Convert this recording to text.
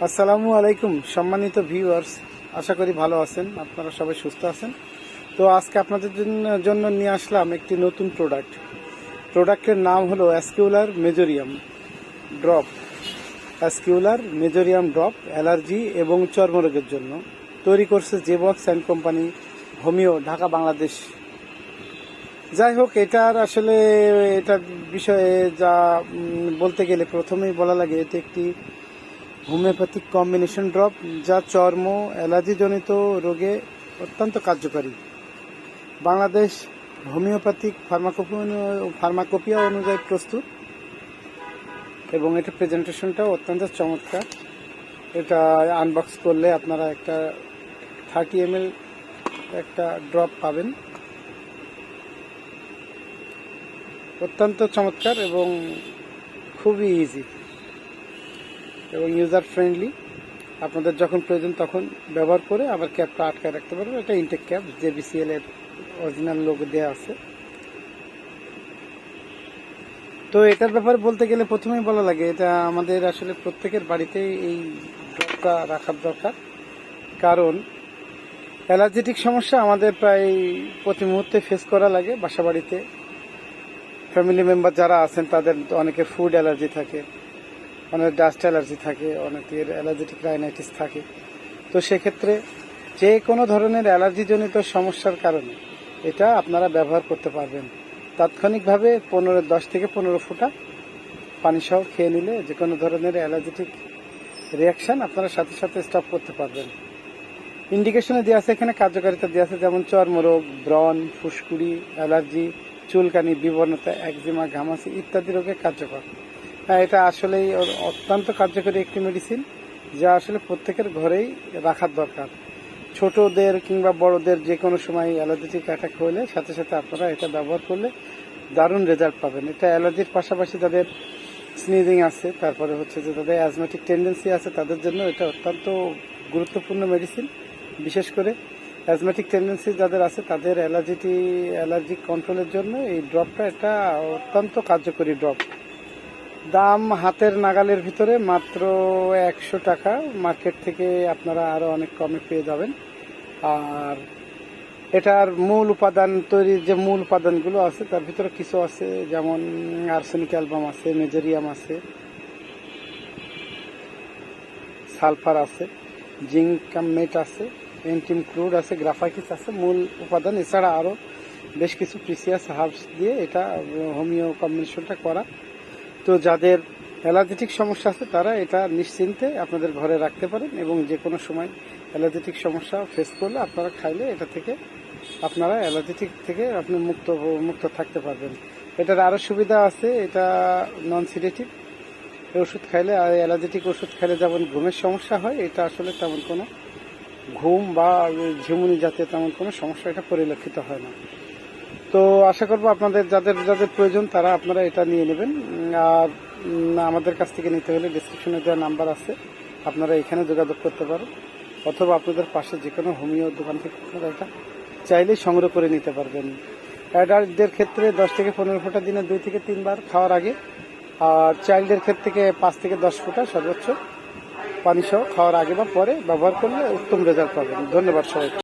আসসালামু আলাইকুম সম্মানিত ভিউয়ার্স, আশা করি ভালো আছেন, আপনারা সবাই সুস্থ আছেন। তো আজকে আপনাদের জন্য নিয়ে আসলাম একটি নতুন প্রোডাক্টের নাম হলো অ্যাসকিউলার মেজোরিয়াম ড্রপ। অ্যাসকিউলার মেজোরিয়াম ড্রপ অ্যালার্জি এবং চর্মরোগের জন্য তৈরি করছে জেবক্স and company, homeo, Dhaka, Bangladesh. যাই হোক, এটার বিষয়ে যা বলতে গেলে প্রথমেই বলা লাগে, এটি একটি হোমিওপ্যাথিক কম্বিনেশন ড্রপ যা চর্ম অ্যালার্জিজনিত রোগে অত্যন্ত কার্যকারী। বাংলাদেশ হোমিওপ্যাথিক ফার্মাকোপিয়া অনুযায়ী প্রস্তুত এবং এটা প্রেজেন্টেশনটাও অত্যন্ত চমৎকার। এটা আনবক্স করলে আপনারা একটা 30 ml একটা ড্রপ পাবেন। অত্যন্ত চমৎকার এবং খুবই ইজি এবং ইউজার ফ্রেন্ডলি। আপনাদের যখন প্রয়োজন তখন ব্যবহার করে আবার ক্যাপটা আটকায় রাখতে পারবেন। এটা ইনটেক ক্যাপ, JBCL এর অরিজিনাল লোগো দেওয়া আছে। তো এটার ব্যাপারে বলতে গেলে প্রথমেই বলা লাগে, এটা আমাদের আসলে প্রত্যেকের বাড়িতেই এই ড্রপটা রাখার দরকার। কারণ অ্যালার্জেটিক সমস্যা আমাদের প্রায় প্রতি মুহূর্তে ফেস করা লাগে বাসা বাড়িতে। ফ্যামিলি মেম্বার যারা আছেন তাদের অনেকের ফুড অ্যালার্জি থাকে, অনেকের ডাস্ট অ্যালার্জি থাকে, অনেকের অ্যালার্জেটিক রাইনাইটিস থাকে। তো সেক্ষেত্রে যে কোনো ধরনের অ্যালার্জিজনিত সমস্যার কারণে এটা আপনারা ব্যবহার করতে পারবেন। তাৎক্ষণিকভাবে 10 থেকে 15 ফোঁটা পানি সহ খেয়ে নিলে যে কোনো ধরনের অ্যালার্জেটিক রিয়াকশান আপনারা সাথে সাথে স্টপ করতে পারবেন। ইন্ডিকেশনে দেওয়া আছে, এখানে কার্যকারিতা দেওয়া আছে, যেমন চর্মরোগ, ব্রণ, ফুসকুড়ি, অ্যালার্জি, চুলকানি, বিবর্ণতা, একজিমা, ঘামাচি ইত্যাদি রোগে কার্যকর। এটা আসলেই অত্যন্ত কার্যকরী একটি মেডিসিন, যা আসলে প্রত্যেকের ঘরেই রাখার দরকার। ছোটদের কিংবা বড়দের যে কোনো সময় অ্যালার্জেটিক অ্যাটাক হলে সাথে সাথে আপনারা এটা ব্যবহার করলে দারুণ রেজাল্ট পাবেন। এটা অ্যালার্জির পাশাপাশি যাদের স্নিজিং আছে, তারপরে হচ্ছে যে যাদের অ্যাজমেটিক টেন্ডেন্সি আছে, তাদের জন্য এটা অত্যন্ত গুরুত্বপূর্ণ মেডিসিন। বিশেষ করে অ্যাজমেটিক টেন্ডেন্সি যাদের আছে তাদের অ্যালার্জি কন্ট্রোলের জন্য এই ড্রপটা একটা অত্যন্ত কার্যকরী ড্রপ। দাম হাতের নাগালের ভিতরে, মাত্র 100 টাকা। মার্কেট থেকে আপনারা আরও অনেক কমে পেয়ে যাবেন। আর এটার তৈরির যে মূল উপাদানগুলো আছে তার ভিতরে কিছু আছে, যেমন আর্সেনিক অ্যালবাম আছে, মেজোরিয়াম আছে, সালফার আছে, জিঙ্কামেট আছে, এন্টিম ক্রুড আছে, গ্রাফাইটিস আছে মূল উপাদান। এছাড়া আরও বেশ কিছু প্রিসিয়াস হার্বস দিয়ে এটা হোমিও কম্বিনেশনটা করা। তো যাদের অ্যালার্জেটিক সমস্যা আছে তারা এটা নিশ্চিন্তে আপনাদের ঘরে রাখতে পারেন এবং যে কোনো সময় অ্যালার্জেটিক সমস্যা ফেস করলে আপনারা খাইলে এটা থেকে আপনারা অ্যালার্জেটিক থেকে আপনি মুক্ত থাকতে পারবেন। এটার আরও সুবিধা আছে, এটা নন সিডেটিভ ওষুধ খাইলে, আর অ্যালার্জেটিক ওষুধ খাইলে যেমন ঘুমের সমস্যা হয়, এটা আসলে তেমন কোনো ঘুম বা ঝিমুনি জাতীয় তেমন কোনো সমস্যা এটা পরিলক্ষিত হয় না। তো আশা করবো আপনাদের যাদের প্রয়োজন তারা আপনারা এটা নিয়ে নেবেন। আর আমাদের কাছ থেকে নিতে হলে ডিসক্রিপশনে দেওয়া নাম্বার আছে, আপনারা এখানে যোগাযোগ করতে পারেন, অথবা আপনাদের পাশে যে কোনো হোমিও দোকান থেকে আপনারা এটা চাইলেই সংগ্রহ করে নিতে পারবেন। অ্যাডাল্টদের ক্ষেত্রে 10 থেকে 15 ফোঁটা দিনে 2 থেকে 3 বার খাওয়ার আগে, আর চাইল্ডের ক্ষেত্রে 5 থেকে 10 ফোঁটা সর্বোচ্চ পানি সহ খাওয়ার আগে বা পরে ব্যবহার করলে উত্তম রেজাল্ট পাবেন। ধন্যবাদ সবাইকে।